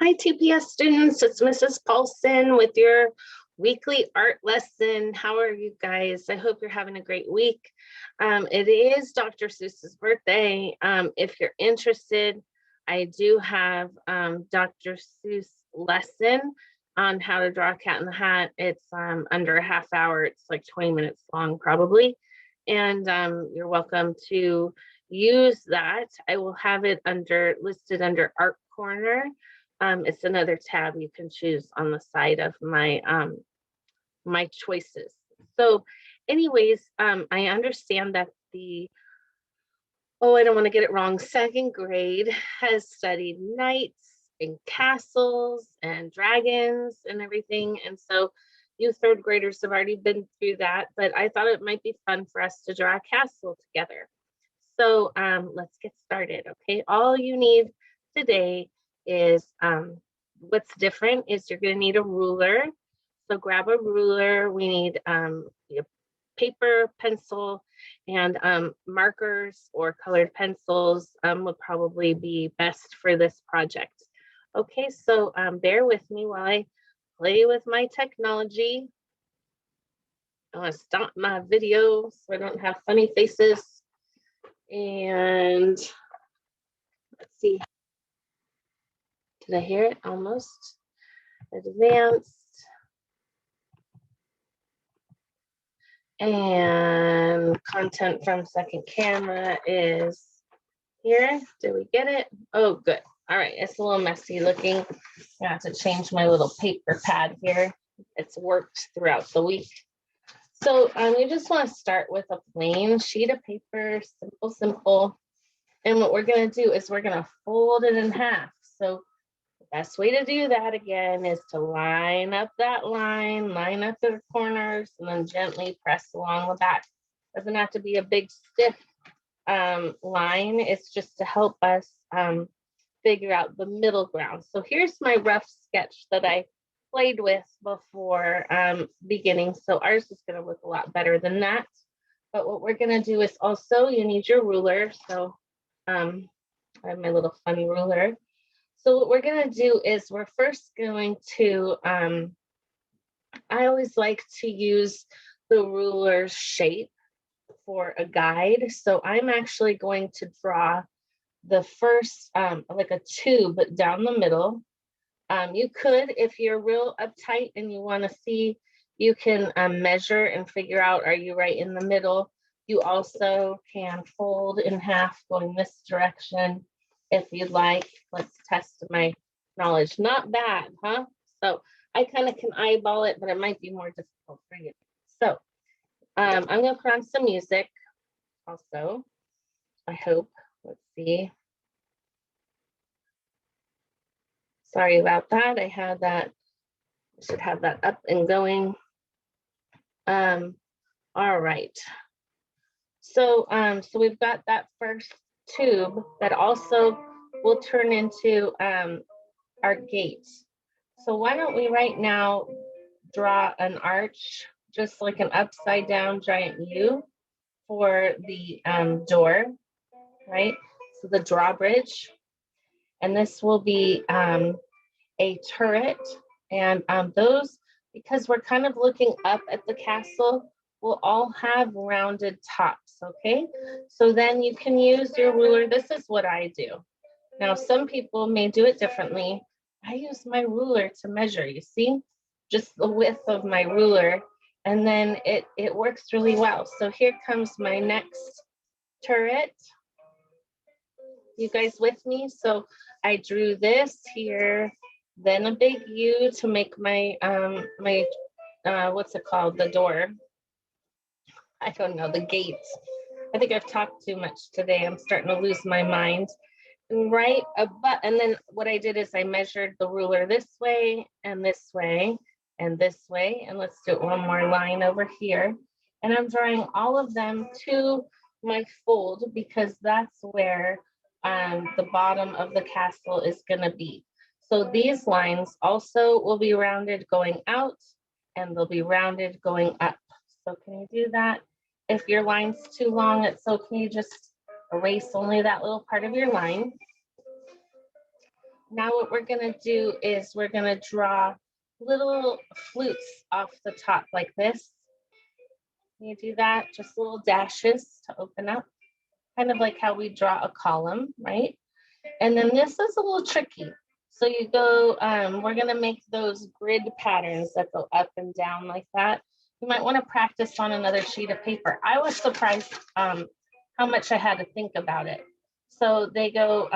Hi, TPS students. It's Mrs. Paulson with your weekly art lesson. How are you guys? I hope you're having a great week. It is Dr. Seuss's birthday. If you're interested, I do have Dr. Seuss lesson on how to draw a cat in the hat. It's under a half hour. It's like 20 minutes long probably. And you're welcome to use that. I will have it listed under Art Corner. It's another tab you can choose on the side of my my choices. So anyways, I understand that I don't want to get it wrong, second grade has studied knights and castles and dragons and everything. And so you third graders have already been through that, but I thought it might be fun for us to draw a castle together. So let's get started, okay? All you need today is, what's different is you're gonna need a ruler. So grab a ruler. We need paper, pencil, and markers or colored pencils would probably be best for this project. Okay, so bear with me while I play with my technology. I wanna stop my video so I don't have funny faces. And let's see, did I hear it? Almost. Advanced. And content from second camera is here. Did we get it? Oh, good. All right, it's a little messy looking. I have to change my little paper pad here. It's worked throughout the week. So we just want to start with a plain sheet of paper, simple. And what we're going to do is we're going to fold it in half. So the best way to do that again is to line up that line up the corners, and then gently press along the back. Doesn't have to be a big stiff line. It's just to help us figure out the middle ground. So here's my rough sketch that I played with before beginning. So ours is going to look a lot better than that. But what we're going to do is also, you need your ruler. So I have my little funny ruler. So what we're going to do is we're first going to, I always like to use the ruler's shape for a guide. So I'm actually going to draw the first, like a tube down the middle. You could, if you're real uptight and you want to see, you can measure and figure out, are you right in the middle? You also can fold in half going this direction if you'd like. Let's test my knowledge. Not bad, huh? So I kind of can eyeball it, but it might be more difficult for you. So I'm going to put on some music also, I hope. Let's see. Sorry about that. I had that. I should have that up and going. All right. So we've got that first tube that also will turn into our gate. So why don't we right now draw an arch, just like an upside down giant U for the door, right? So the drawbridge, and this will be a turret, and those, because we're kind of looking up at the castle, will all have rounded tops, okay? So then you can use your ruler. This is what I do. Now, some people may do it differently. I use my ruler to measure, you see? Just the width of my ruler, and then it works really well. So here comes my next turret. You guys with me? So I drew this here, then a big U to make my what's it called, the door. I don't know, the gate. I think I've talked too much today. I'm starting to lose my mind. And and then what I did is I measured the ruler this way and this way and this way. And let's do one more line over here. And I'm drawing all of them to my fold because that's where the bottom of the castle is going to be. So these lines also will be rounded going out, and they'll be rounded going up. So can you do that? If your line's too long, it's okay. Just erase only that little part of your line. Now what we're gonna do is we're gonna draw little flutes off the top like this. You do that, just little dashes to open up, kind of like how we draw a column, right? And then this is a little tricky. So you go, we're gonna make those grid patterns that go up and down like that. You might wanna practice on another sheet of paper. I was surprised how much I had to think about it. So they go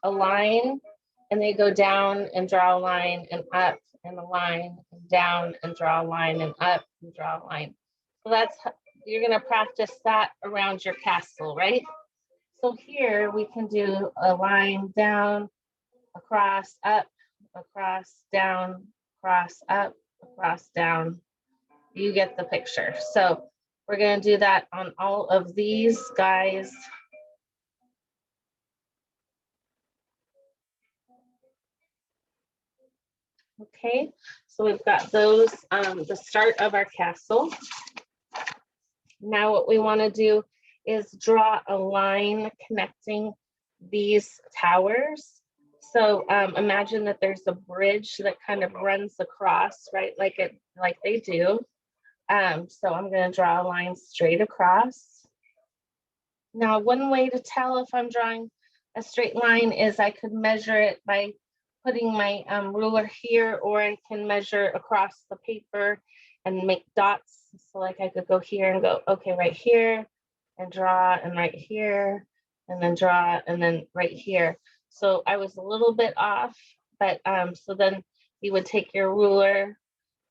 a line and they go down and draw a line and up and a line and down and draw a line and up and draw a line. So that's, you're gonna practice that around your castle, right? So here we can do a line down, across, up, across, down, across, up, across, down. You get the picture. So we're gonna do that on all of these guys. Okay, so we've got those, the start of our castle. Now what we wanna do is draw a line connecting these towers. So imagine that there's a bridge that kind of runs across, right? Like they do. So I'm gonna draw a line straight across. Now, one way to tell if I'm drawing a straight line is I could measure it by putting my ruler here, or I can measure across the paper and make dots. So like I could go here and go, okay, right here, and draw, and right here, and then draw, and then right here. So I was a little bit off, but so then you would take your ruler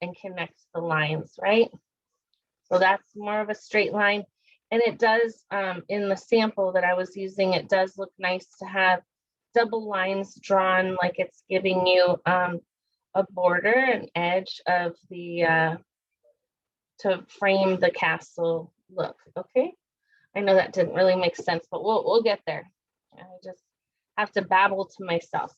and connect the lines, right? So that's more of a straight line. And it does, in the sample that I was using, it does look nice to have double lines drawn, like it's giving you a border, an edge of the, to frame the castle look, okay? I know that didn't really make sense, but we'll get there. I just have to babble to myself.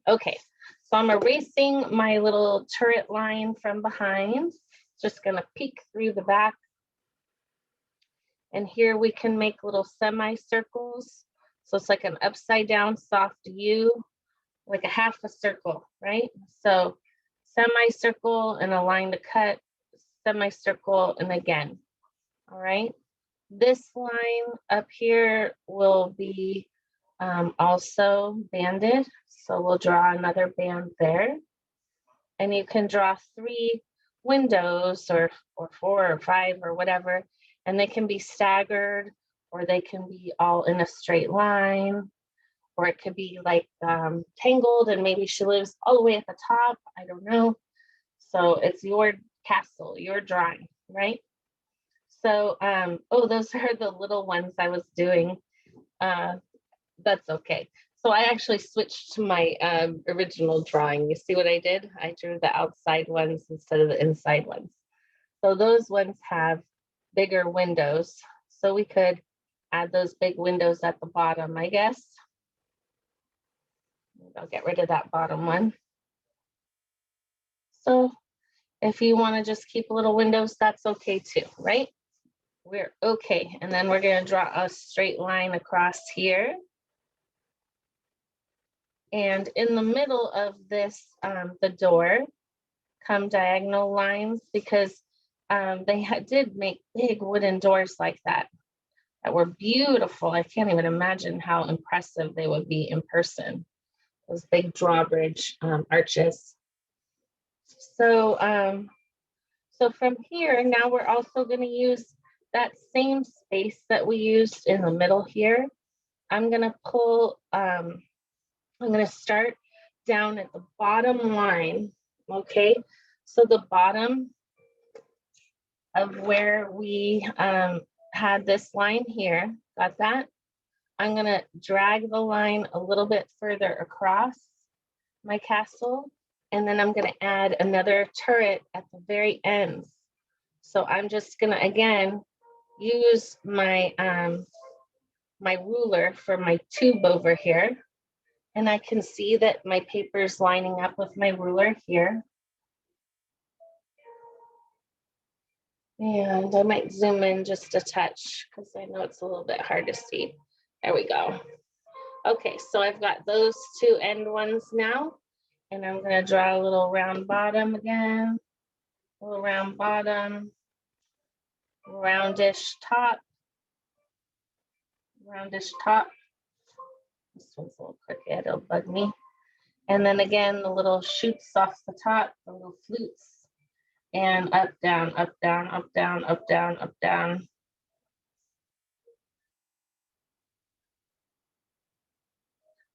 Okay, so I'm erasing my little turret line from behind. Just gonna peek through the back. And here we can make little semicircles. So it's like an upside down soft U, like a half a circle, right? So semicircle and a line to cut, semicircle, and again, all right? This line up here will be also banded. So we'll draw another band there. And you can draw 3 windows or 4 or 5 or whatever, and they can be staggered, or they can be all in a straight line, or it could be like tangled and maybe she lives all the way at the top. I don't know. So it's your castle, your drawing, right? So, oh, those are the little ones I was doing. That's okay. So I actually switched to my original drawing. You see what I did? I drew the outside ones instead of the inside ones. So those ones have bigger windows. So we could add those big windows at the bottom, I guess. I'll get rid of that bottom one. So if you want to just keep little windows, that's okay too, right? We're okay. And then we're going to draw a straight line across here. And in the middle of this, the door, come diagonal lines, because they did make big wooden doors like that were beautiful. I can't even imagine how impressive they would be in person. Those big drawbridge arches. So, so from here, now we're also going to use that same space that we used in the middle here. I'm going to pull, I'm going to start down at the bottom line, okay? So the bottom of where we had this line here, got that? I'm going to drag the line a little bit further across my castle, and then I'm going to add another turret at the very end. So I'm just going to, again, use my my ruler for my tube over here, and I can see that my paper is lining up with my ruler here. And I might zoom in just a touch because I know it's a little bit hard to see. There we go. Okay, so I've got those two end ones now, and I'm gonna draw a little round bottom again, a little round bottom, roundish top, roundish top. This one's a little crooked, it'll bug me. And then again, the little shoots off the top, the little flutes, and up, down, up, down, up, down, up, down, up, down.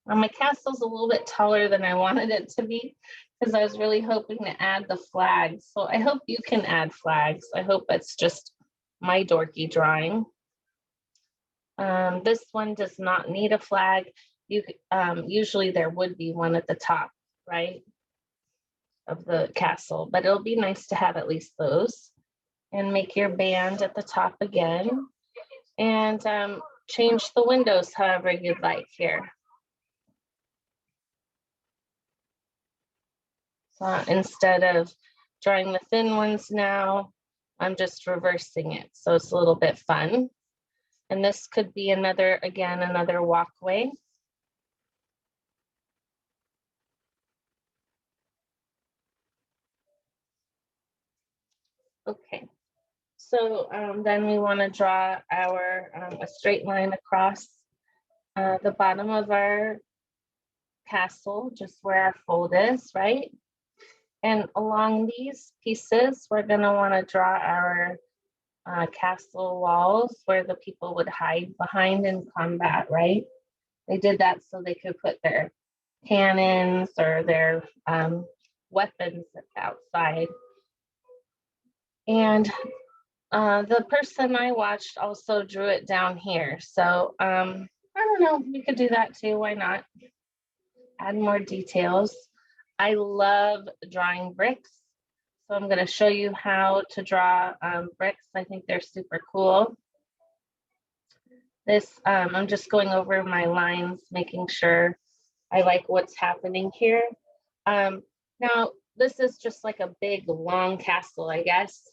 My castle's a little bit taller than I wanted it to be because I was really hoping to add the flags. So I hope you can add flags. I hope it's just my dorky drawing. This one does not need a flag. Usually there would be one at the top, right, of the castle, but it'll be nice to have at least those. And make your band at the top again, and change the windows however you'd like here. So instead of drawing the thin ones now, I'm just reversing it. So it's a little bit fun. And this could be another walkway. Okay, so then we want to draw our a straight line across the bottom of our castle, just where our fold is, right? And along these pieces, we're going to want to draw our castle walls where the people would hide behind in combat, right? They did that so they could put their cannons or their weapons outside. And the person I watched also drew it down here. So I don't know, we could do that too. Why not? Add more details. I love drawing bricks. So I'm going to show you how to draw bricks. I think they're super cool. This, I'm just going over my lines, making sure I like what's happening here. Now, this is just like a big, long castle, I guess.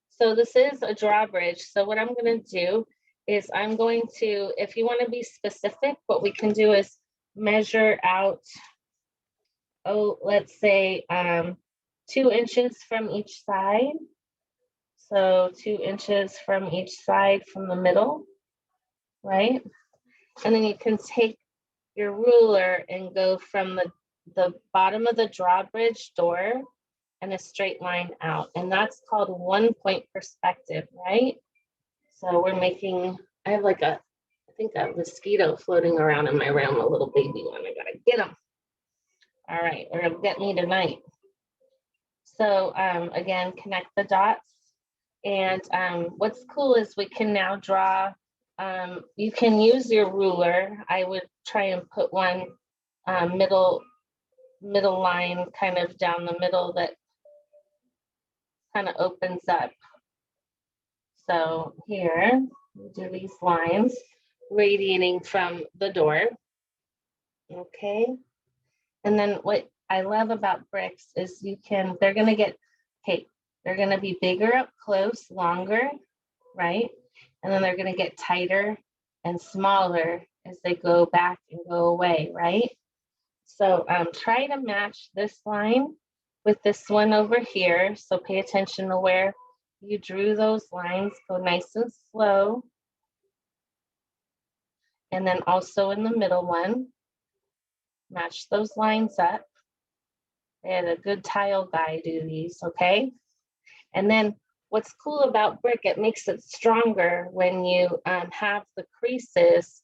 So this is a drawbridge. So what I'm going to do is I'm going to, if you want to be specific, what we can do is measure out, let's say 2 inches from each side. So 2 inches from each side from the middle, right? And then you can take your ruler and go from the bottom of the drawbridge door and a straight line out. And that's called 1-point perspective, right? So we're making, I have like I think a mosquito floating around in my room, a little baby one. I gotta get him. All right, or it'll get me tonight. So again, connect the dots. And what's cool is we can now draw, you can use your ruler. I would try and put one middle line kind of down the middle that kind of opens up. So here, we do these lines radiating from the door. Okay. And then what I love about bricks is they're going to get, they're going to be bigger up close, longer, right? And then they're going to get tighter and smaller as they go back and go away, right? So try to match this line with this one over here. So pay attention to where you drew those lines. Go nice and slow. And then also in the middle one, match those lines up. They had a good tile guy do these, okay? And then what's cool about brick, it makes it stronger when you have the creases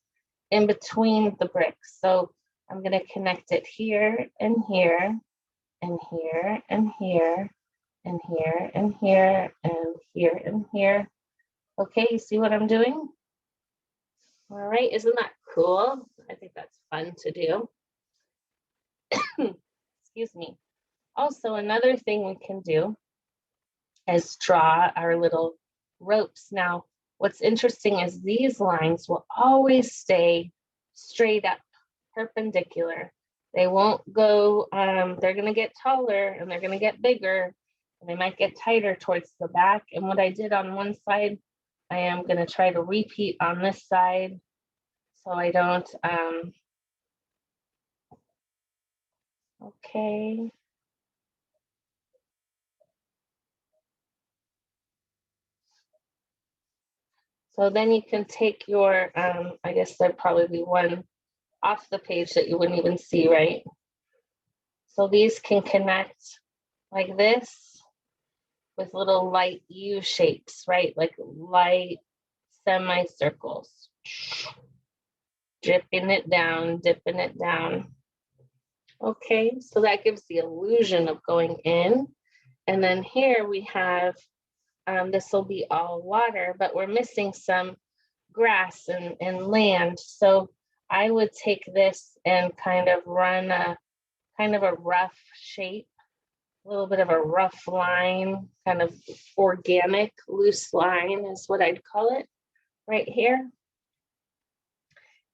in between the bricks. So I'm going to connect it here and here and here and here and here and here and here and here. Okay, you see what I'm doing? All right, isn't that cool? I think that's fun to do. Excuse me. Also, another thing we can do is draw our little ropes. Now, what's interesting is these lines will always stay straight up, perpendicular. They won't go, they're going to get taller and they're going to get bigger and they might get tighter towards the back. And what I did on one side, I am going to try to repeat on this side. so I don't, okay. So then you can take your, I guess there'd probably be one off the page that you wouldn't even see, right? So these can connect like this with little light U shapes, right? Like light semicircles. Dipping it down, dipping it down. Okay, so that gives the illusion of going in. And then here we have, this will be all water, but we're missing some grass and land. So I would take this and kind of run a kind of a rough shape, a little bit of a rough line, kind of organic, loose line is what I'd call it right here.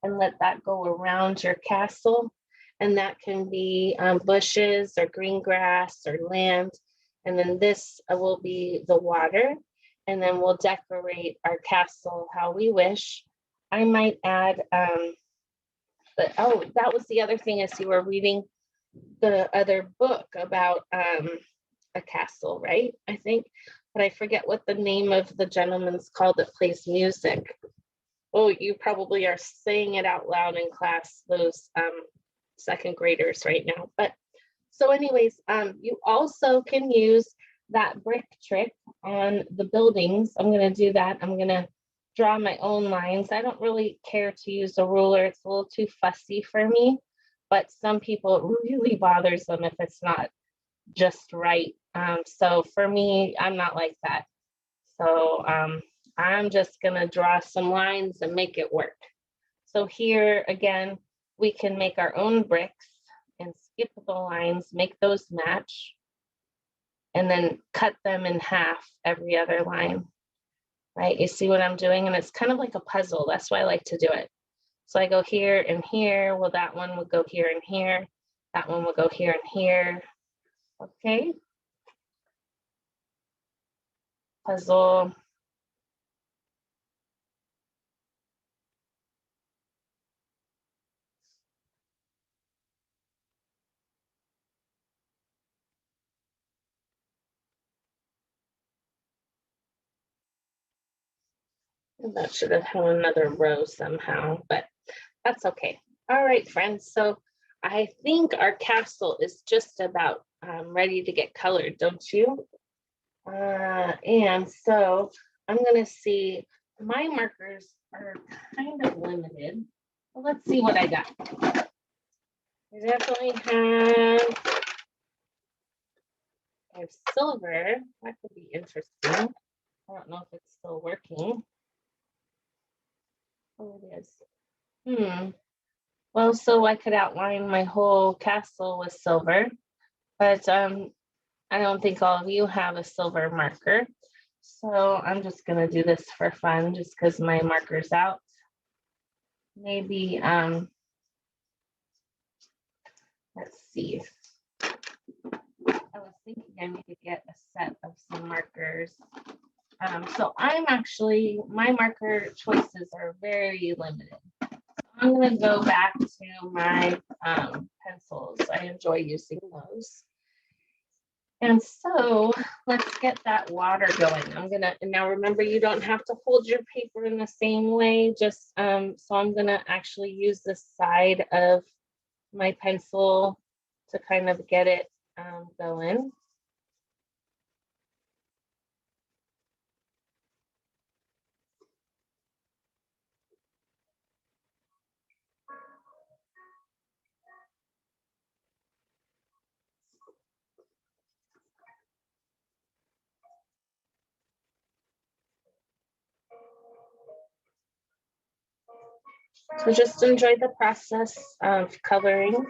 And let that go around your castle. And that can be bushes or green grass or land. And then this will be the water. And then we'll decorate our castle how we wish. I might add, but oh, that was the other thing as you were reading the other book about a castle, right? I think, but I forget what the name of the gentleman's called that plays music. Oh, you probably are saying it out loud in class, those second graders right now. But so anyways, you also can use that brick trick on the buildings. I'm going to do that. I'm going to draw my own lines. I don't really care to use a ruler. It's a little too fussy for me, but some people, it really bothers them if it's not just right. So for me, I'm not like that. So I'm just going to draw some lines and make it work. So here again, we can make our own bricks and skip the lines, make those match, and then cut them in half every other line, right? You see what I'm doing? And it's kind of like a puzzle. That's why I like to do it. So I go here and here. Well, that one would go here and here. That one will go here and here. Okay. Puzzle. And that should have had another row somehow, but that's okay. All right, friends. So I think our castle is just about ready to get colored, don't you? And so I'm going to see, my markers are kind of limited. Well, let's see what I got. I definitely have silver. That could be interesting. I don't know if it's still working. Oh, it is. Well, so I could outline my whole castle with silver, but I don't think all of you have a silver marker. So I'm just gonna do this for fun just because my marker's out. Maybe, let's see. I was thinking I need to get a set of some markers. So my marker choices are very limited. I'm gonna go back to my pencils. I enjoy using those. And so let's get that water going. And now remember, you don't have to hold your paper in the same way, just, so I'm gonna actually use the side of my pencil to kind of get it going. So just enjoy the process of coloring.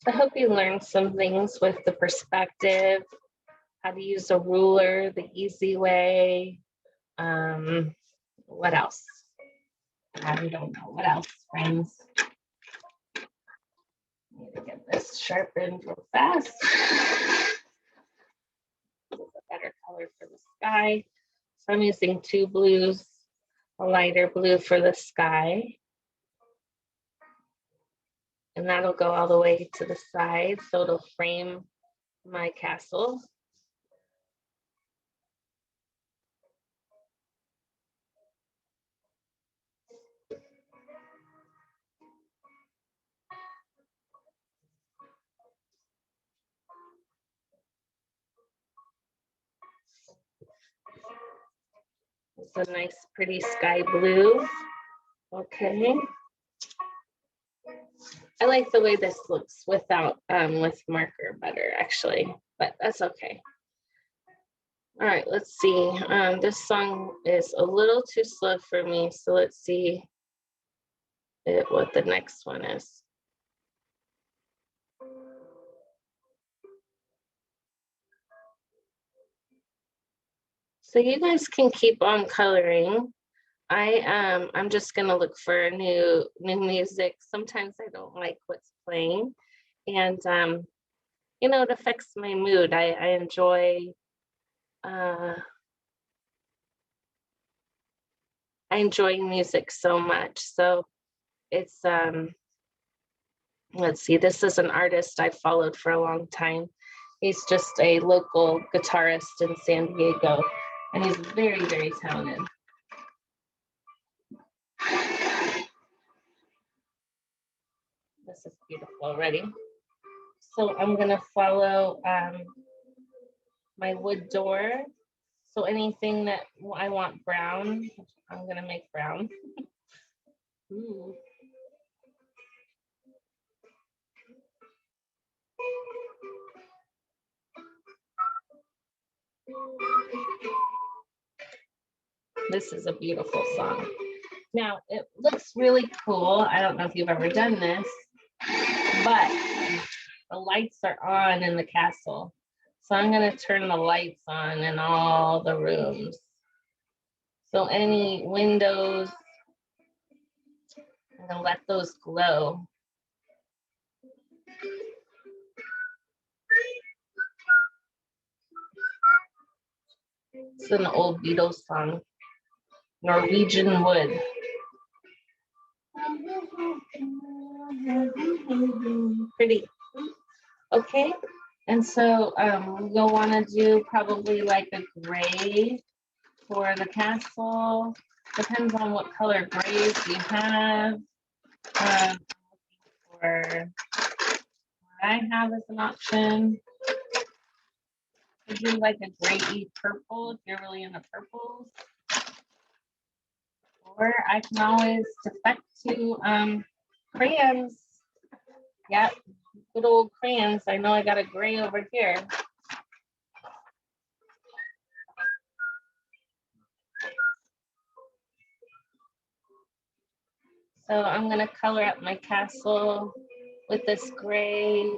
I hope you learned some things with the perspective, how to use a ruler the easy way. What else? I don't know. What else, friends? Get this sharpened real fast. This is a better color for the sky. So I'm using two blues, a lighter blue for the sky. And that'll go all the way to the side, so it'll frame my castle. It's a nice, pretty sky blue. Okay. I like the way this looks without, with marker better, actually, but that's okay. All right, let's see. This song is a little too slow for me, so let's see what the next one is. So you guys can keep on coloring. I'm just gonna look for new music. Sometimes I don't like what's playing, and you know, it affects my mood. I enjoy music so much. So it's let's see, this is an artist I've followed for a long time. He's just a local guitarist in San Diego, and he's very, very talented. This is beautiful already. So I'm gonna follow my wood door. So anything that I want brown, I'm gonna make brown. Ooh. This is a beautiful song. Now, it looks really cool. I don't know if you've ever done this, but the lights are on in the castle. So I'm going to turn the lights on in all the rooms. So any windows, I'm going to let those glow. It's an old Beatles song, Norwegian Wood. Pretty. Okay, and so you'll want to do probably like a gray for the castle. Depends on what color grays you have. Or what I have as an option. I do like a gray purple if you're really into purples. Or I can always defect to crayons. Yep, good old crayons. I know I got a gray over here. So I'm gonna color up my castle with this gray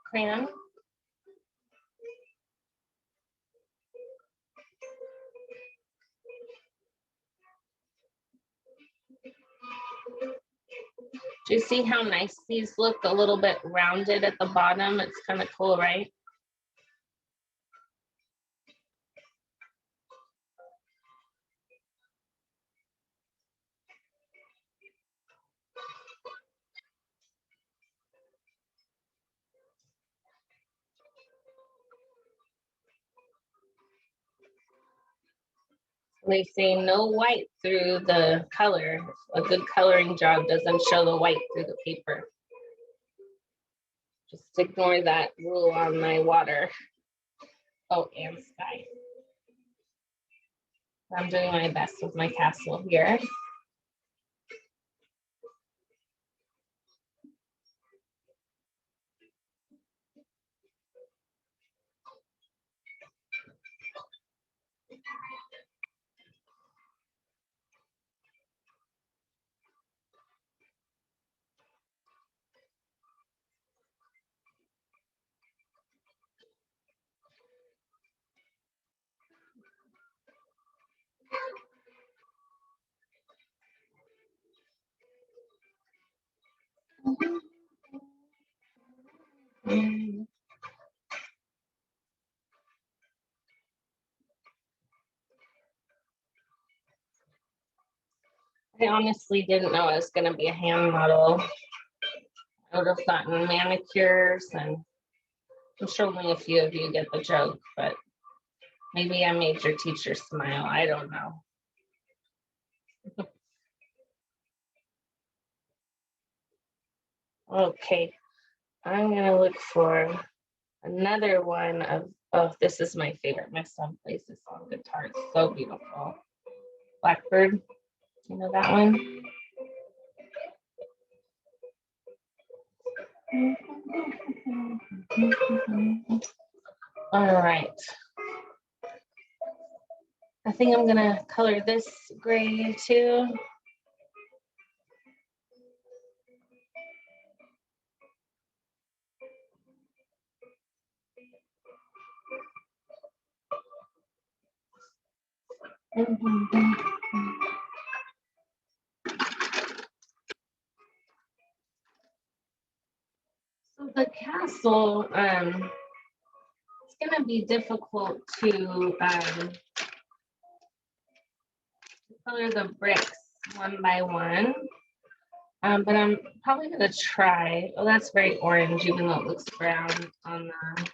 crayon. Do you see how nice these look? A little bit rounded at the bottom. It's kind of cool, right? They say no white through the color. A good coloring job doesn't show the white through the paper. Just ignore that rule on my water. Oh, and sky. I'm doing my best with my castle here. I honestly didn't know it was going to be a hand model. I would have gotten manicures, and I'm sure only a few of you get the joke, but maybe I made your teacher smile. I don't know. Okay, I'm going to look for another one of, oh, this is my favorite. My son plays this on guitar. It's so beautiful. Blackbird, you know that one? All right. I think I'm gonna color this gray too. So the castle, it's gonna be difficult to color the bricks one by one. But I'm probably gonna try. Oh, that's very orange, even though it looks brown on the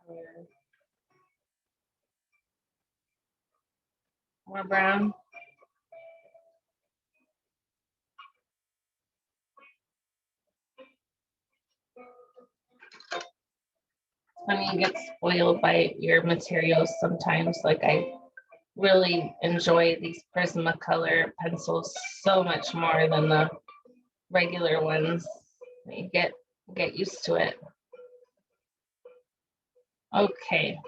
color. More brown. Funny, you get spoiled by your materials sometimes. Like I really enjoy these Prismacolor pencils so much more than the regular ones. You get used to it. Okay,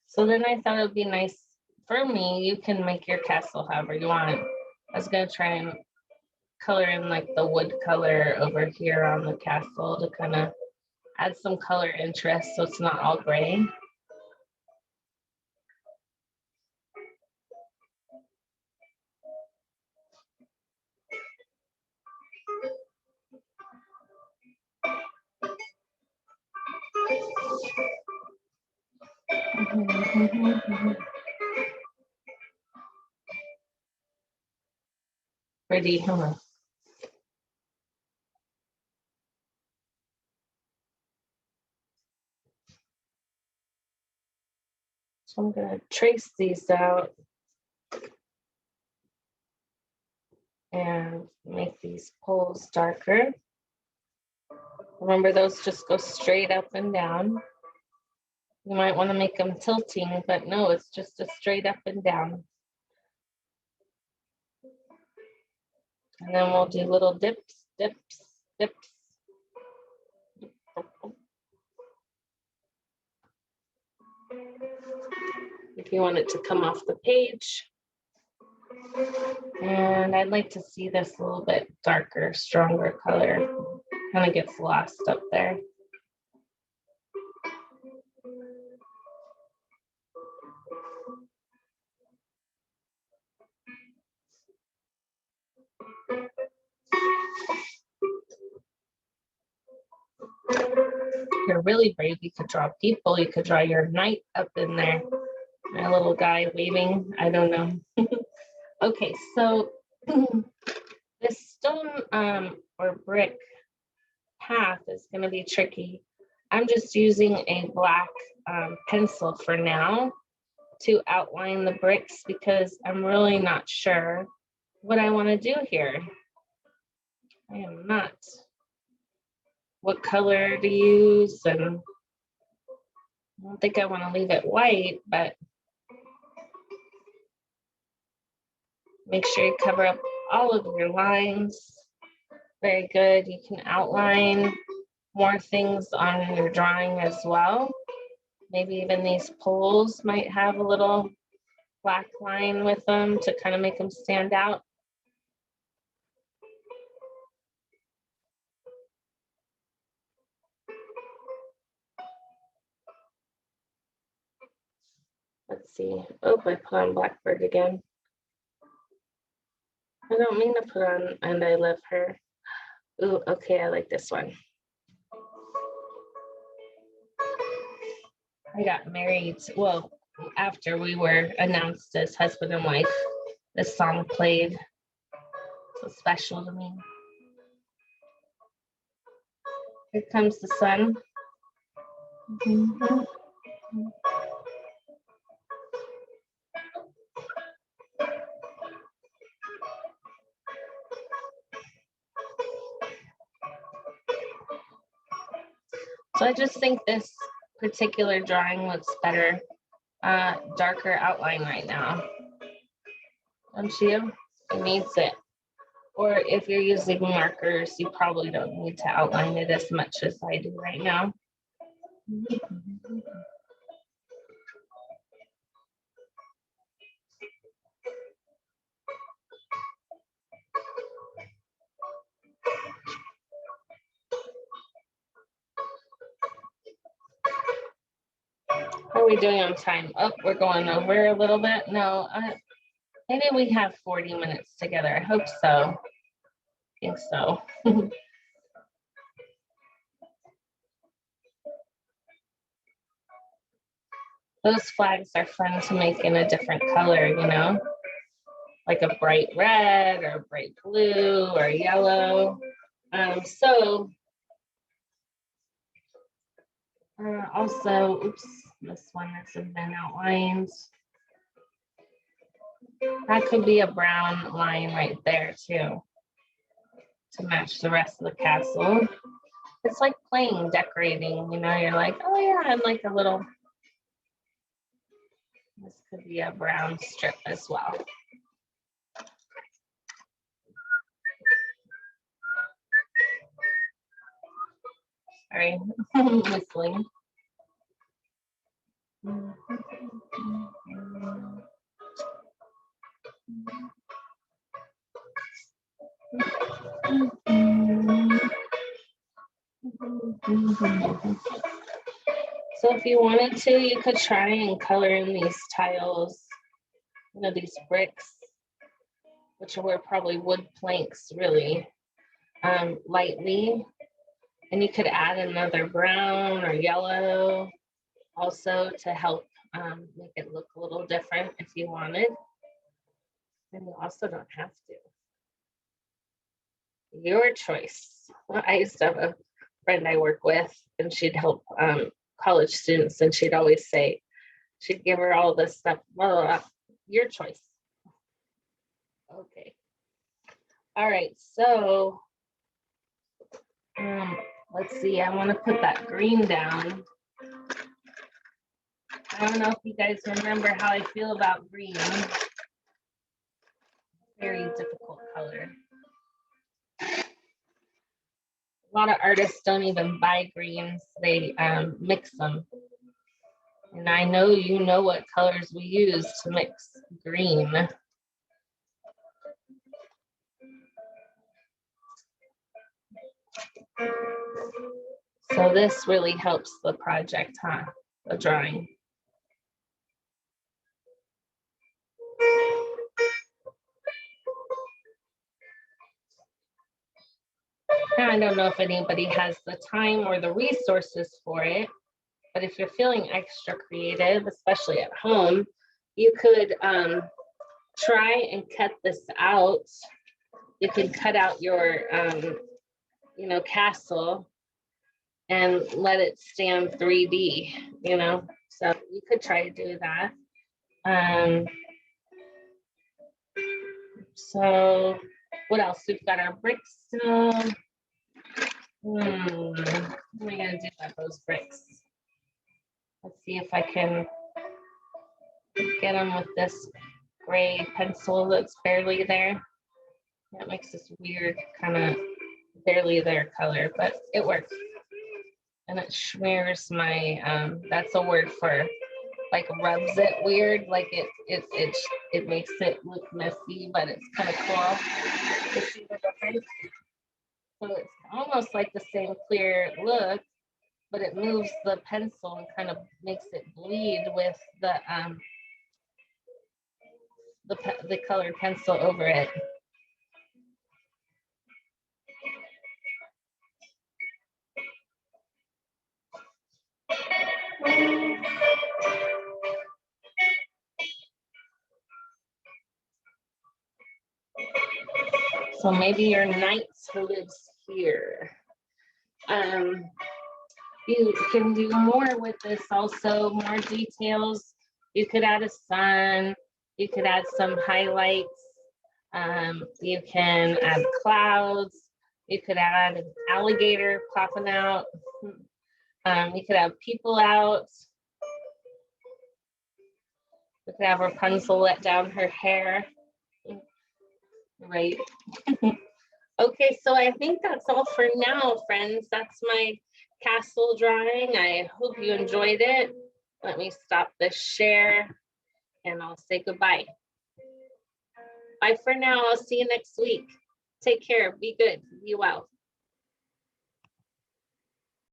so then I thought it would be nice for me. You can make your castle however you want. I was gonna try and color in like the wood color over here on the castle to kind of add some color interest so it's not all gray. Pretty, huh? So I'm gonna trace these out and make these poles darker. Remember, those just go straight up and down. You might want to make them tilting, but no, it's just a straight up and down. And then we'll do little dips, dips, dips. If you want it to come off the page. And I'd like to see this a little bit darker, stronger color. Kind of gets lost up there. If you're really brave, you could draw people. You could draw your knight up in there. My little guy waving. I don't know. Okay, so this stone or brick path is going to be tricky. I'm just using a black pencil for now to outline the bricks because I'm really not sure what I want to do here. I am not. What color to use, and I don't think I want to leave it white, but make sure you cover up all of your lines. Very good. You can outline more things on your drawing as well. Maybe even these poles might have a little black line with them to kind of make them stand out. Let's see. Oh, I put on Blackbird again. I don't mean to put on And I Love Her. Ooh, okay, I like this one. I got married, well, after we were announced as husband and wife, this song played. So special to me. Here comes the sun. So I just think this particular drawing looks better, darker outline right now. Don't you? It needs it. Or if you're using markers, you probably don't need to outline it as much as I do right now. How are we doing on time? Oh, we're going over a little bit. No, maybe we have 40 minutes together. I hope so. I think so. Those flags are fun to make in a different color, you know, like a bright red or bright blue or yellow. Also, oops, this one hasn't been outlined. That could be a brown line right there too, to match the rest of the castle. It's like playing, decorating, you know, you're like, oh yeah, and like a little, this could be a brown strip as well. Sorry, whistling. So if you wanted to, you could try and color in these tiles, you know, these bricks, which were probably wood planks really, lightly. And you could add another brown or yellow also to help make it look a little different if you wanted. And you also don't have to. Your choice. I used to have a friend I work with, and she'd help college students, and she'd always say, she'd give her all this stuff, blah, blah, blah. Your choice. Okay. All right, so let's see, I want to put that green down. I don't know if you guys remember how I feel about green. Very difficult color. A lot of artists don't even buy greens, they mix them. And I know you know what colors we use to mix green. So this really helps the project, huh? The drawing. Now, I don't know if anybody has the time or the resources for it, but if you're feeling extra creative, especially at home, you could try and cut this out. You could cut out your, you know, castle and let it stand 3D, you know, so you could try to do that. So what else? We've got our bricks still. What am I gonna do about those bricks? Let's see if I can get them with this gray pencil that's barely there. That makes this weird kind of barely there color, but it works. And it smears my, that's a word for like rubs it weird, like it makes it look messy, but it's kind of cool to see the difference. So it's almost like the same clear look, but it moves the pencil and kind of makes it bleed with the colored pencil over it. So maybe your knight lives here. You can do more with this also, more details. You could add a sun, you could add some highlights, you can add clouds, you could add an alligator popping out, you could have people out, you could have Rapunzel let down her hair, right? Okay, so I think that's all for now, friends. That's my castle drawing. I hope you enjoyed it. Let me stop this share and I'll say goodbye. Bye for now. I'll see you next week. Take care. Be good. Be well.